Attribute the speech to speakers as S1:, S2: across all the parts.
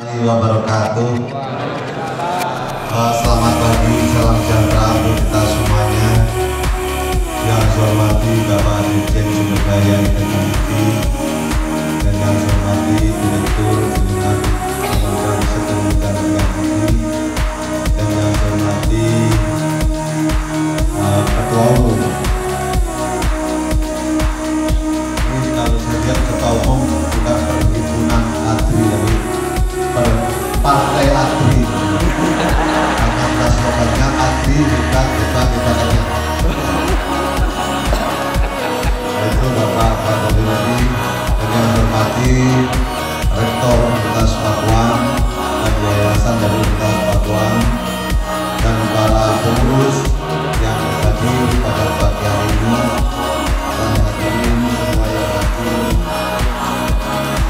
S1: wabarakatuh. Selamat pagi, salam sejahtera untuk kita semuanya. Yang saya hormati Bapak Dirjen Sumber Daya Teknologi dan yang saya hormati Direktur Bidang Kementerian Sekolah dan Pendidikan dan yang saya hormati Ketua Umum. Ini kalau saya lihat Ketua Umum bukan perhimpunan ADRI, tapi Partai ADRI. Karena slogannya ADRI bukan kita saja. Itu Bapak Kapolri dan yang hormati Rektor Universitas Pakuan dan Yayasan dari Universitas Pakuan dan para pengurus yang hadir pada pagi hari ini dan hadirin semua yang hadir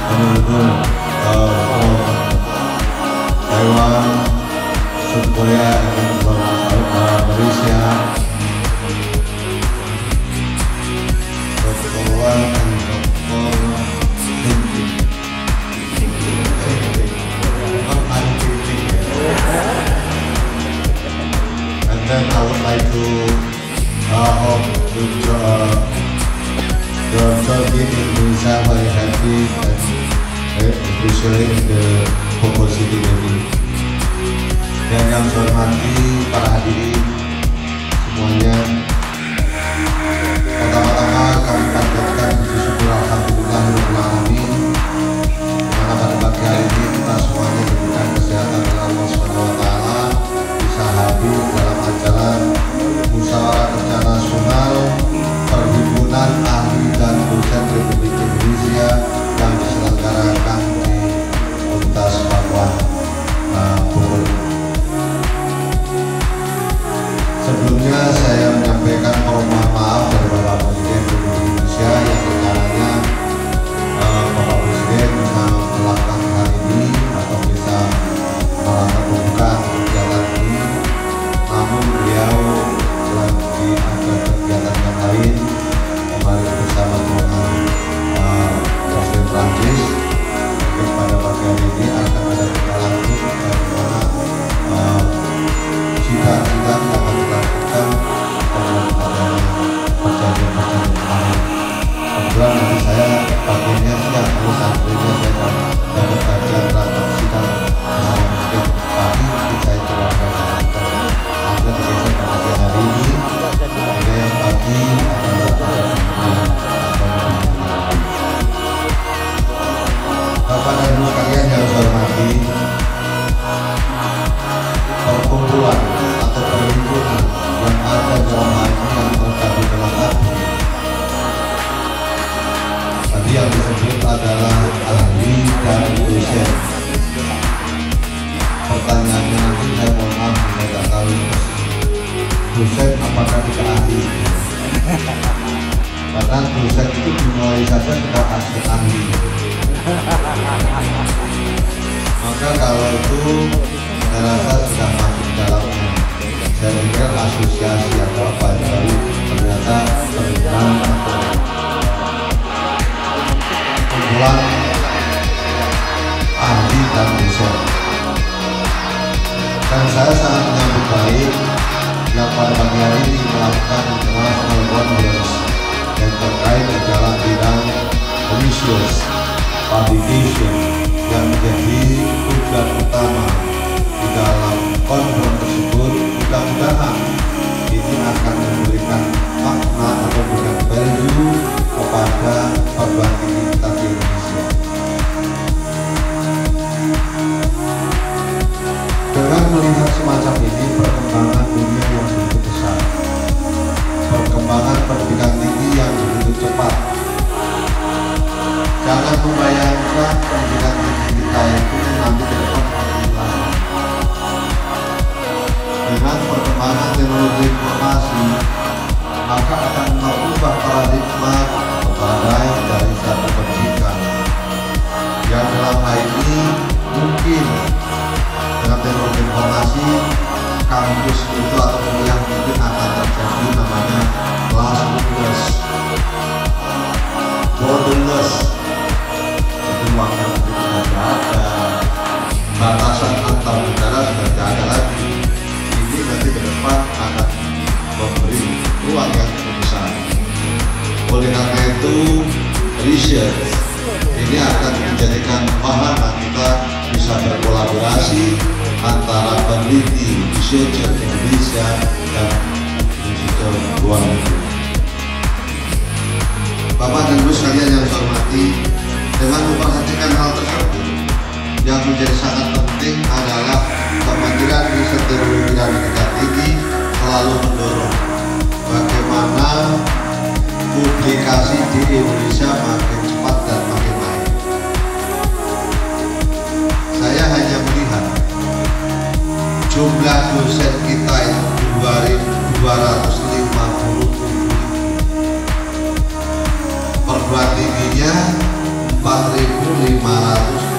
S1: penduduk Taiwan, South Korea, dan Malaysia, and then I would like to hope the Turkey in Indonesia very happy and especially in the Bogor City ini. Dan yang saya hormati para hadirin semuanya, pertama-tama kami panjatkan puji syukur alhamdulillah rabbil alamin, karena pada pagi hari ini kita semuanya diberikan kesehatan oleh Allah Subhanahu wa taala, bisa hadir dalam acara musyawarah kerja nasional Perhimpunan Ahli dan Dosen Republik Indonesia yang diselenggarakan di Universitas Pakuan Bogor. Sebelumnya saya menyampaikan permohonan maaf dari Bapak Presiden Republik Indonesia yang rencananya Bapak Presiden bisa melakukan hal ini atau bisa melakukan pembukaan kegiatan ini, namun beliau lagi ada kegiatan yang lain kemarin bersama dengan Presiden Prancis. Pada pagi hari ini akan ada kita lanjut bagaimana sidang-sidang yang akan dilakukan dalam perjanjian kemarin. Kebetulan nanti saya bagiannya siang, terus akhirnya saya dapat bagian rapat sidang bersama Presiden pagi, nanti saya coba melakukan akhirnya digeser ke pagi hari ini. Kemudian pagi adalah Bapak dan Ibu sekalian yang saya hormati, perkumpulan atau perhimpunan yang ada dalam hal ini yang tergabung dalam tadi yang disebut adalah ahli dan dosen. Pertanyaannya nanti saya mohon maaf, saya tidak tahu dosen apakah tidak ahli, karena dosen itu dimulai saja sudah asli ahli. Maka kalau itu saya rasa sudah masuk dalamnya. Saya pikir asosiasi atau apa, tapi ternyata perhimpunan atau kumpulan ahli dan dosen. Dan saya sangat menyambut baik yang pada pagi hari ini melakukan International Conference yang terkait di dalam bidang research publication yang menjadi tujuan utama di dalam konferensi tersebut. Mudah-mudahan ini akan memberikan makna atau memberikan value kepada perguruan tinggi kita di Indonesia. Dengan melihat semacam ini perkembangan dunia yang begitu besar, perkembangan pendidikan tinggi yang begitu cepat, jangan membayangkan pendidikan tinggi kita itu yaitu riset. Ini akan menjadikan wahana kita bisa berkolaborasi antara peneliti researcher Indonesia dan researcher luar negeri. Bapak dan Ibu sekalian yang saya hormati, dengan memperhatikan hal tersebut, yang menjadi sangat penting adalah Kementerian Riset Teknologi dan Pendidikan Tinggi selalu mendorong bagaimana publikasi di Indonesia makin cepat dan makin baik. Saya hanya melihat jumlah dosen kita itu 257.000, perguruan tingginya 4.515.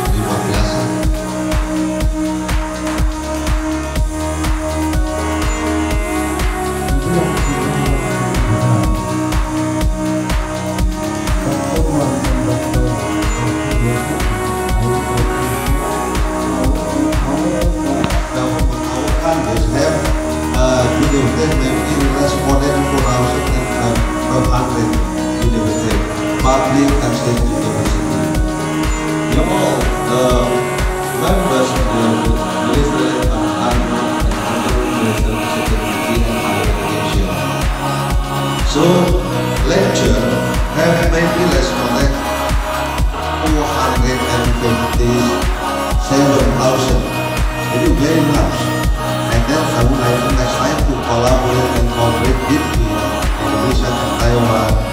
S1: Public and state university. All the members of the Ministry of Environment and Sustainability and Higher Education. So, lecture have maybe less connect 457,000. It is very much. And then I would like next time to collaborate and cooperate with Indonesia and Taiwan,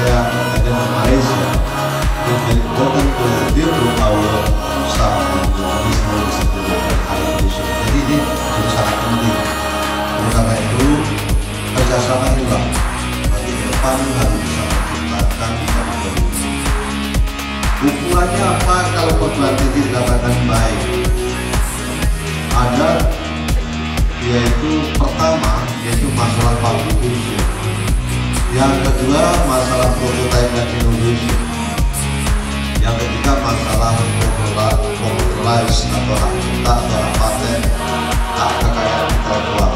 S1: and then Malaysia. It's very important to develop our staff in Indonesia dan higher education. Jadi ini sangat penting. Oleh karena itu, kerjasama inilah bagi ke depan harus bisa menciptakan bisa. Ukurannya apa kalau perguruan tinggi dikatakan baik? Ada, yaitu pertama, yaitu masalah publication. Yang kedua, masalah prototype dan innovation. Yang ketiga, masalah commercialize atau hak cipta atau hak paten, hak kekayaan intelektual.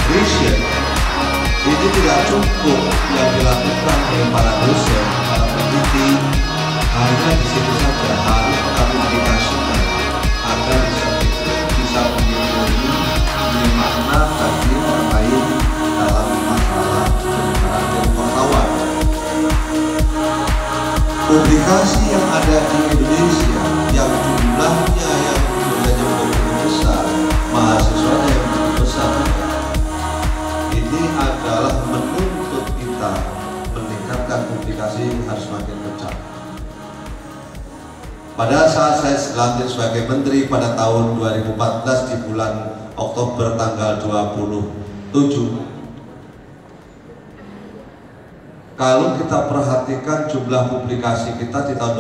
S1: Riset ini tidak cukup yang dilakukan oleh para dosen, para peneliti, hanya di situ saja, harus teraplikasikan agar bisa menjadi makna bagi orang lain dalam masalah penyebaran dan pengetahuan. Publikasi yang ada di Indonesia yang jumlahnya yang begitu besar, mahasiswanya yang begitu besar, ini adalah menuntut kita meningkatkan publikasi harus makin kencang. Pada saat saya dilantik sebagai menteri pada tahun 2014 di bulan Oktober tanggal 27, kalau kita perhatikan jumlah publikasi kita di tahun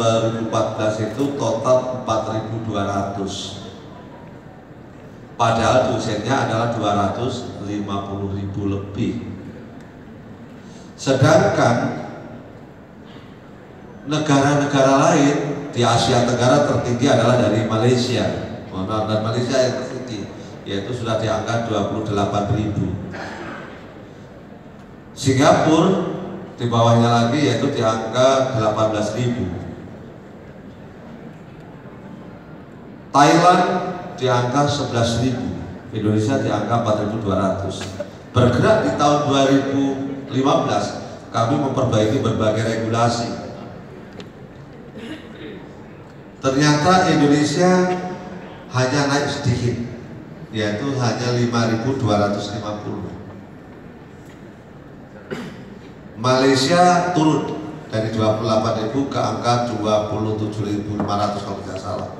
S1: 2014 itu total 4.200, padahal dosennya adalah 250.000 lebih. Sedangkan negara-negara lain di Asia Tenggara tertinggi adalah dari Malaysia, dan Malaysia yang tertinggi yaitu sudah di angka 28.000. Singapura di bawahnya lagi yaitu di angka 18.000. Thailand di angka 11.000, Indonesia di angka 4.200. Bergerak di tahun 2015 kami memperbaiki berbagai regulasi. Ternyata Indonesia hanya naik sedikit, yaitu hanya 5.250. Malaysia turun dari 28.000 ke angka 27.500 kalau tidak salah.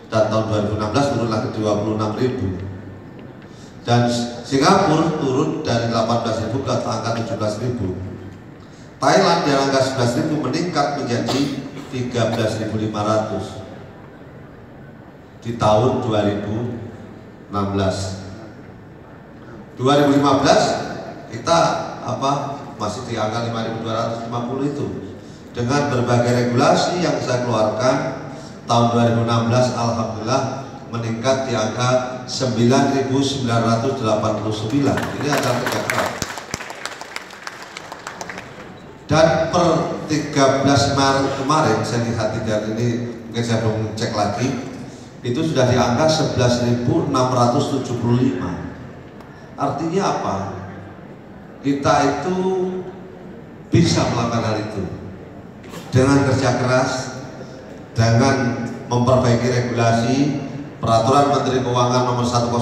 S1: Dan tahun 2016 turun lagi 26.000. Dan Singapura turun dari 18.000 ke angka 17.000. Thailand dari angka 11.000 meningkat menjadi 13.500 di tahun 2016. 2015 kita masih di angka 5.250 itu. Dengan berbagai regulasi yang saya keluarkan tahun 2016 alhamdulillah meningkat di angka 9.989. Ini adalah kejadian. Dan per 13 Maret kemarin, saya lihat tidak ini, mungkin saya belum cek lagi, itu sudah di angka 11.675. Artinya apa? Kita itu bisa melakukan hal itu dengan kerja keras, dengan memperbaiki regulasi. Peraturan Menteri Keuangan nomor 106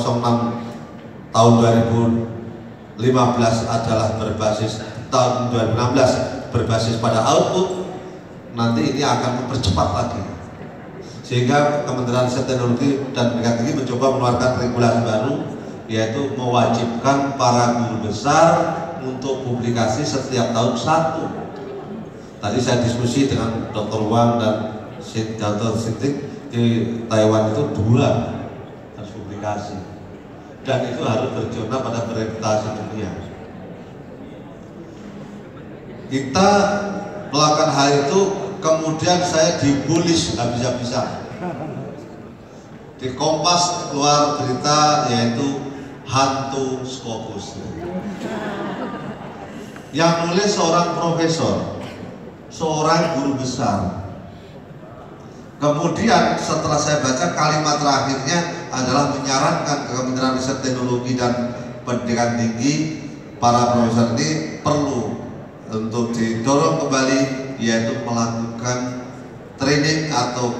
S1: tahun 2015 adalah berbasis tahun 2016 berbasis pada output. Nanti ini akan mempercepat lagi, sehingga Kementerian Riset Teknologi dan Pendidikan Tinggi mencoba mengeluarkan regulasi baru, yaitu mewajibkan para guru besar untuk publikasi setiap tahun 1. Tadi saya diskusi dengan Dr. Wang dan Dr. Sintik di Taiwan, itu 2 harus publikasi, dan itu harus berjurnal pada bereputasi dunia. Kita melakukan hal itu, kemudian saya dibulis habis-habisan. Di Kompas keluar berita yaitu hantu Scopus. Yang nulis seorang profesor, seorang guru besar. Kemudian setelah saya baca, kalimat terakhirnya adalah menyarankan ke Kementerian Riset Teknologi dan Pendidikan Tinggi, para profesor ini perlu untuk didorong kembali, yaitu melakukan training atau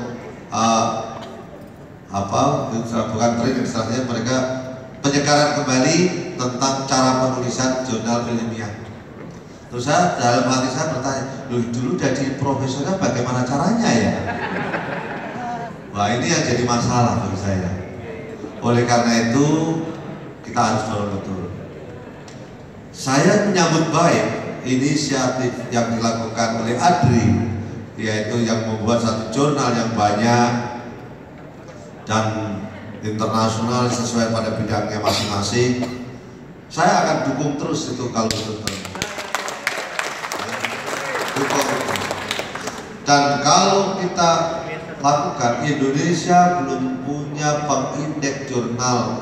S1: bukan training, istilahnya mereka penyegaran kembali tentang cara penulisan jurnal ilmiah. Terus saya dalam hati saya bertanya, dulu jadi profesornya bagaimana caranya ya? Wah, ini yang jadi masalah bagi saya. Oleh karena itu kita harus dorong betul. Saya menyambut baik inisiatif yang dilakukan oleh ADRI, yaitu yang membuat satu jurnal yang banyak dan internasional sesuai pada bidangnya masing-masing. Saya akan dukung terus itu kalau itu. Dan kalau kita lakukan, Indonesia belum punya pengindeks jurnal,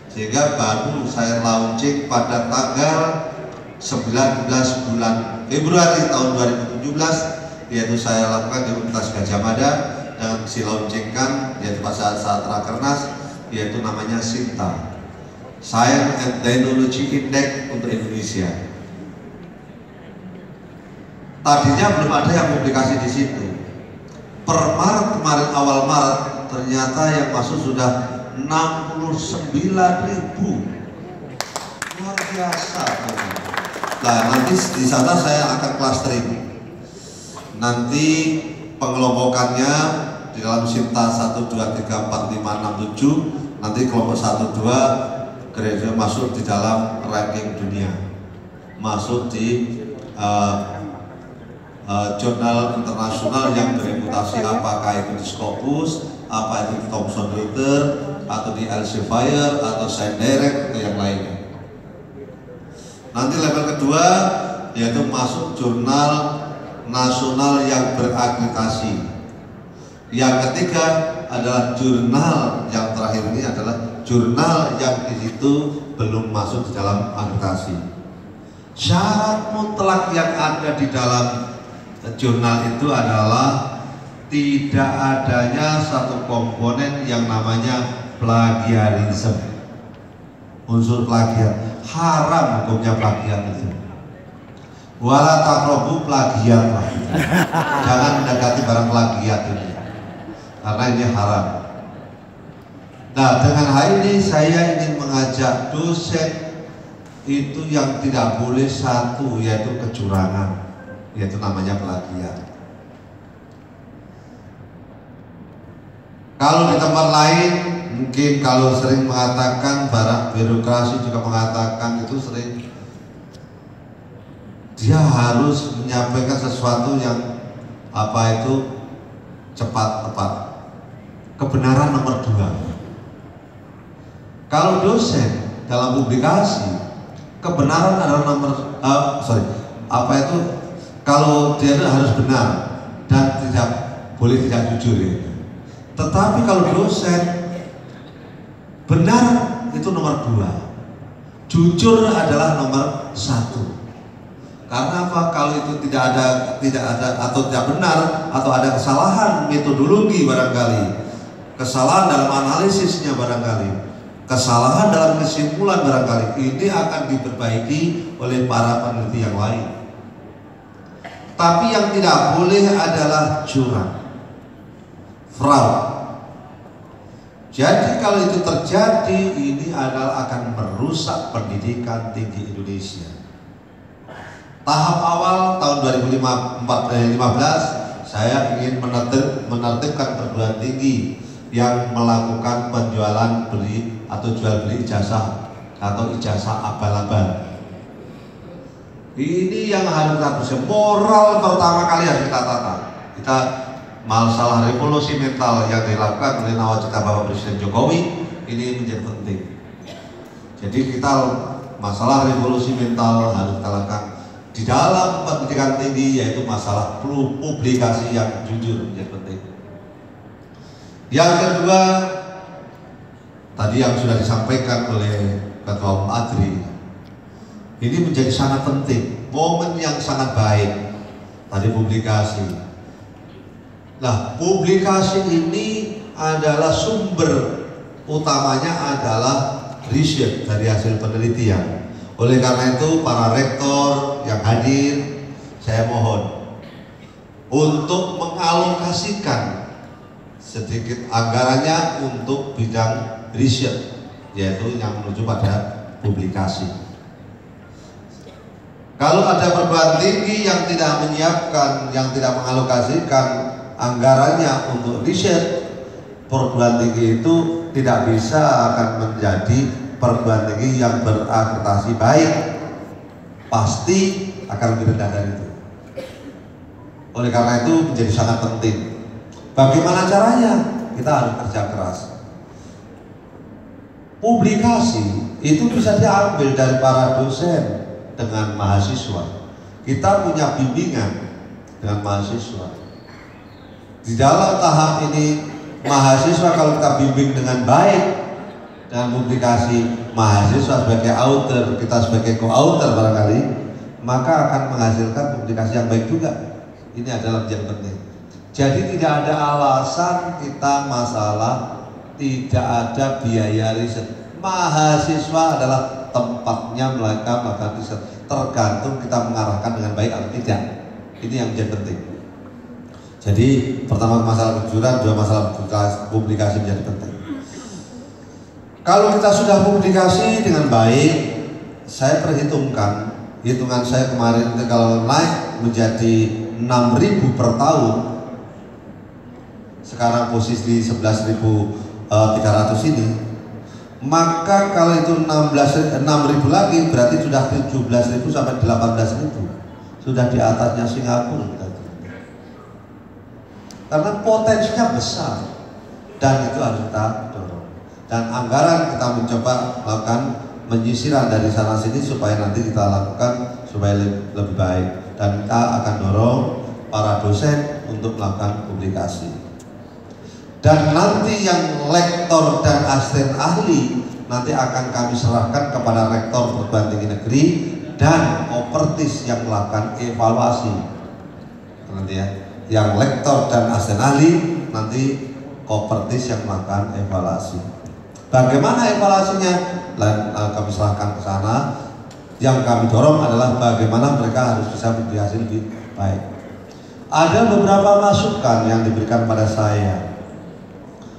S1: sehingga baru saya launching pada tanggal 19 bulan Februari tahun 2017, yaitu saya lakukan di Universitas Gadjah Mada dan launchingkan yaitu pada saat Rakernas, yaitu namanya SINTA, Science and Technology Index untuk Indonesia. Tadinya belum ada yang publikasi di situ. Per Maret kemarin, awal Maret, ternyata yang masuk sudah 69.000. Luar biasa. Nah, nanti di sana saya akan clustering. Nanti pengelompokannya di dalam SINTA 1, 2, 3, 4, 5, 6, 7. Nanti kelompok 1, 2 gereja masuk di dalam ranking dunia, masuk di jurnal internasional yang bereputasi, apakah itu di Scopus, apa itu di Thomson Reuters, atau di Elsevier, atau Science Direct, atau yang lainnya. Nanti level kedua yaitu masuk jurnal nasional yang berakreditasi. Yang ketiga adalah jurnal yang terakhir ini adalah jurnal yang di situ belum masuk di dalam akreditasi. Syarat mutlak yang ada di dalam jurnal itu adalah tidak adanya satu komponen yang namanya plagiarisme. Unsur plagiat, haram hukumnya plagiat itu. Wala taqrabu plagiat, jangan mendekati barang plagiat ini, karena ini haram. Nah, dengan hal ini saya ingin mengajak dosen itu yang tidak boleh satu, yaitu kecurangan, yaitu namanya plagiat. Kalau di tempat lain mungkin kalau sering mengatakan, barang birokrasi juga mengatakan itu sering, dia harus menyampaikan sesuatu yang apa itu cepat, tepat, kebenaran nomor 2. Kalau dosen dalam publikasi, kebenaran adalah kalau dia harus benar dan tidak boleh tidak jujur ya. Tetapi kalau dosen, benar itu nomor 2, jujur adalah nomor 1. Karena apa? Kalau itu tidak ada atau tidak benar atau ada kesalahan metodologi barangkali, kesalahan dalam analisisnya barangkali, kesalahan dalam kesimpulan barangkali, ini akan diperbaiki oleh para peneliti yang lain. Tapi yang tidak boleh adalah curang, fraud. Jadi kalau itu terjadi, ini adalah akan merusak pendidikan tinggi Indonesia. Tahap awal tahun 2015 saya ingin menertibkan perguruan tinggi yang melakukan penjualan beli atau jual beli ijazah atau ijazah abal-abal. Ini yang harus kita bersih. Moral pertama kali harus kita tata. Kita masalah revolusi mental yang dilakukan oleh nawacita Bapak Presiden Jokowi ini menjadi penting. Jadi kita masalah revolusi mental harus kita lakukan di dalam pendidikan tinggi, yaitu masalah publikasi yang jujur menjadi penting. Yang kedua, tadi yang sudah disampaikan oleh Ketua Umum Adri, ini menjadi sangat penting, momen yang sangat baik. Tadi publikasi. Nah, publikasi ini adalah sumber utamanya adalah riset dari hasil penelitian. Oleh karena itu, para rektor yang hadir, saya mohon untuk mengalokasikan sedikit anggarannya untuk bidang riset, yaitu yang menuju pada publikasi. Kalau ada perguruan tinggi yang tidak menyiapkan, yang tidak mengalokasikan anggarannya untuk riset, perguruan tinggi itu tidak bisa akan menjadi perguruan tinggi yang berakreditasi baik, pasti akan lebih rendah dari itu. Oleh karena itu menjadi sangat penting. Bagaimana caranya? Kita harus kerja keras. Publikasi itu bisa diambil dari para dosen dengan mahasiswa. Kita punya bimbingan dengan mahasiswa. Di dalam tahap ini, mahasiswa kalau kita bimbing dengan baik dengan publikasi, mahasiswa sebagai author, kita sebagai co-author barangkali, maka akan menghasilkan publikasi yang baik juga. Ini adalah yang penting. Jadi tidak ada alasan kita masalah tidak ada biaya riset. Mahasiswa adalah tempatnya melakukan riset, tergantung kita mengarahkan dengan baik atau tidak. Ini yang menjadi penting. Jadi pertama masalah kejujuran, dua masalah publikasi menjadi penting. Kalau kita sudah publikasi dengan baik, saya perhitungkan, hitungan saya kemarin kalau naik menjadi 6.000 per tahun, sekarang posisi 11.300 ini, maka kalau itu 6.000 lagi berarti sudah 17.000 sampai 18.000, sudah di atasnya Singapura. Karena potensinya besar dan itu harus kita dorong. Dan anggaran kita mencoba melakukan penyisiran dari sana sini supaya nanti kita lakukan supaya lebih baik, dan kita akan dorong para dosen untuk melakukan publikasi. Dan nanti yang lektor dan asisten ahli nanti akan kami serahkan kepada rektor perguruan tinggi negeri dan opertis yang melakukan evaluasi nanti ya. Yang lektor dan asisten ahli nanti opertis yang melakukan evaluasi. Bagaimana evaluasinya? Kami serahkan ke sana. Yang kami dorong adalah bagaimana mereka harus bisa publikasi lebih baik. Ada beberapa masukan yang diberikan pada saya.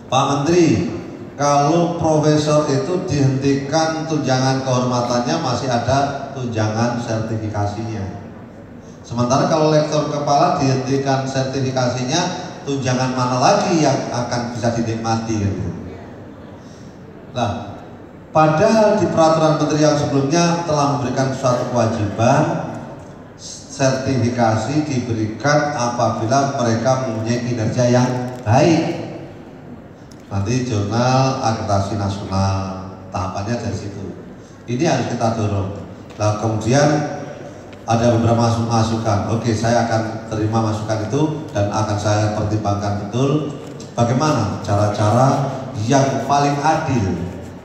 S1: Pak Menteri, kalau profesor itu dihentikan tunjangan kehormatannya, masih ada tunjangan sertifikasinya. Sementara kalau lektor kepala dihentikan sertifikasinya, tunjangan mana lagi yang akan bisa dinikmati gitu. Nah, padahal di peraturan menteri yang sebelumnya telah memberikan suatu kewajiban sertifikasi diberikan apabila mereka mempunyai kinerja yang baik. Nanti jurnal akreditasi nasional, tahapannya dari situ. Ini harus kita dorong. Nah, kemudian ada beberapa masukan. Oke, saya akan terima masukan itu dan akan saya pertimbangkan betul bagaimana cara-cara yang paling adil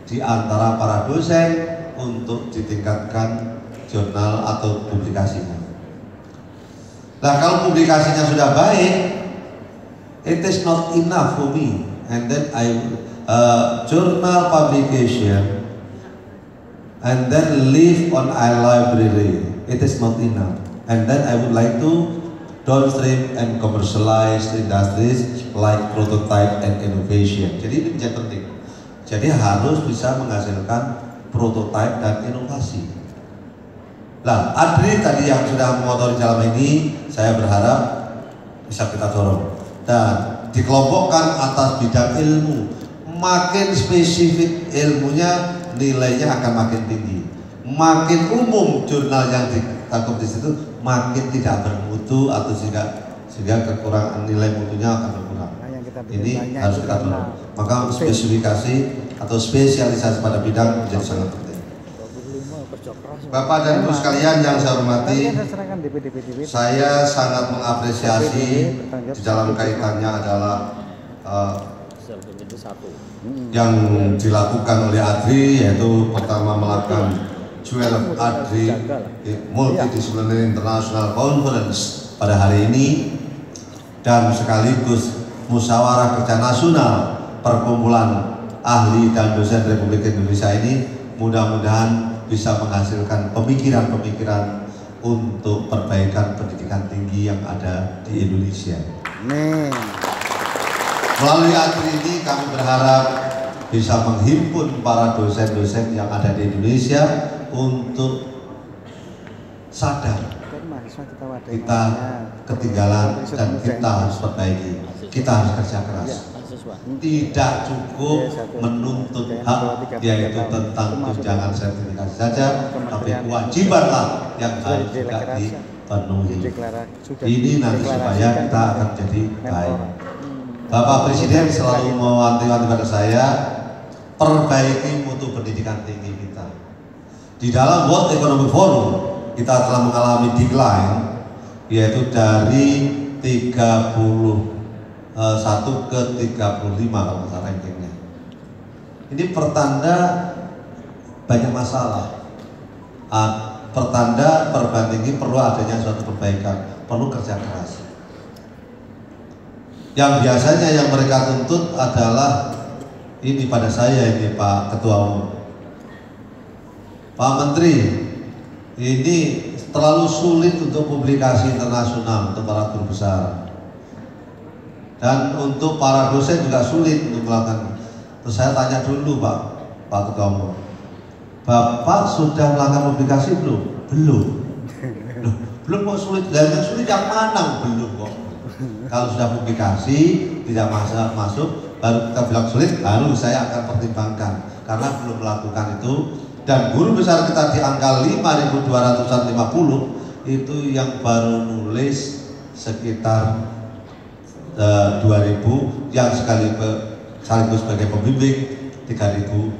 S1: di antara para dosen untuk ditingkatkan jurnal atau publikasinya. Nah, kalau publikasinya sudah baik, it is not enough for me. And then journal publication, and then live on a library. It is not enough. And then I would like to downstream and commercialize industries like prototype and innovation. Jadi ini menjadi penting. Jadi harus bisa menghasilkan prototype dan inovasi. Nah, Adri tadi yang sudah mengotori jalan ini, saya berharap bisa kita dorong dan dikelompokkan atas bidang ilmu. Makin spesifik ilmunya, nilainya akan makin tinggi. Makin umum jurnal yang ditangkap di situ, makin tidak bermutu atau sehingga kekurangan nilai mutunya akan berkurang. Ini harus kita dorong. Maka spesifikasi atau spesialisasi pada bidang menjadi sangat penting. Bapak dan Ibu sekalian yang saya hormati, saya sangat mengapresiasi di dalam kaitannya adalah yang dilakukan oleh Adri, yaitu pertama melakukan Jewel Adri Multidisciplinary International Conference pada hari ini, dan sekaligus musyawarah kerja nasional perkumpulan ahli dan dosen Republik Indonesia ini mudah-mudahan bisa menghasilkan pemikiran-pemikiran untuk perbaikan pendidikan tinggi yang ada di Indonesia. Melalui Adri ini kami berharap bisa menghimpun para dosen-dosen yang ada di Indonesia untuk sadar kita ketinggalan dan kita harus perbaiki, kita harus kerja keras. Tidak cukup menuntut hak, yaitu tentang tunjangan sertifikasi saja, tapi kewajibanlah yang harus juga dipenuhi. Ini nanti supaya kita akan jadi baik. Bapak Presiden selalu mewanti-wanti pada saya, perbaiki mutu pendidikan tinggi kita. Di dalam World Economic Forum kita telah mengalami decline, yaitu dari 31 ke 35 kalau misalnya rankingnya. Ini pertanda banyak masalah. Pertanda perguruan tinggi perlu adanya suatu perbaikan, perlu kerja keras. Yang biasanya yang mereka tuntut adalah ini pada saya ini Pak Ketua Umum, Pak Menteri, ini terlalu sulit untuk publikasi internasional untuk para guru besar. Dan untuk para dosen juga sulit untuk melakukan. Terus saya tanya dulu Pak Ketua Umum, Bapak sudah melakukan publikasi belum? Belum. Loh, belum kok sulit. Dan yang sulit yang mana? Belum kok. Kalau sudah publikasi tidak masuk, baru kita bilang sulit, baru saya akan pertimbangkan. Karena belum melakukan itu. Dan guru besar kita di angka 5.250 itu yang baru nulis sekitar 2.000, yang sekaligus sebagai pembimbing 3.250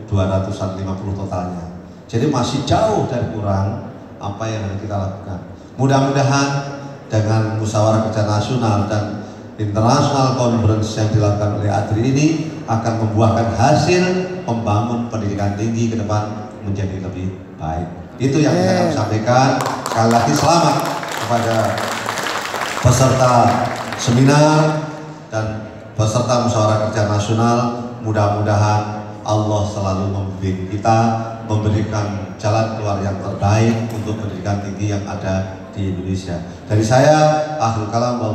S1: totalnya. Jadi masih jauh dan kurang apa yang harus kita lakukan. Mudah-mudahan dengan musyawarah kerja nasional dan international conference yang dilakukan oleh Adri ini akan membuahkan hasil membangun pendidikan tinggi ke depan menjadi lebih baik. Itu yang saya sampaikan. Sekali lagi selamat kepada peserta seminar dan peserta musyawarah kerja nasional. Mudah-mudahan Allah selalu membimbing kita, memberikan jalan keluar yang terbaik untuk pendidikan tinggi yang ada di Indonesia. Dari saya, akhirul kalam,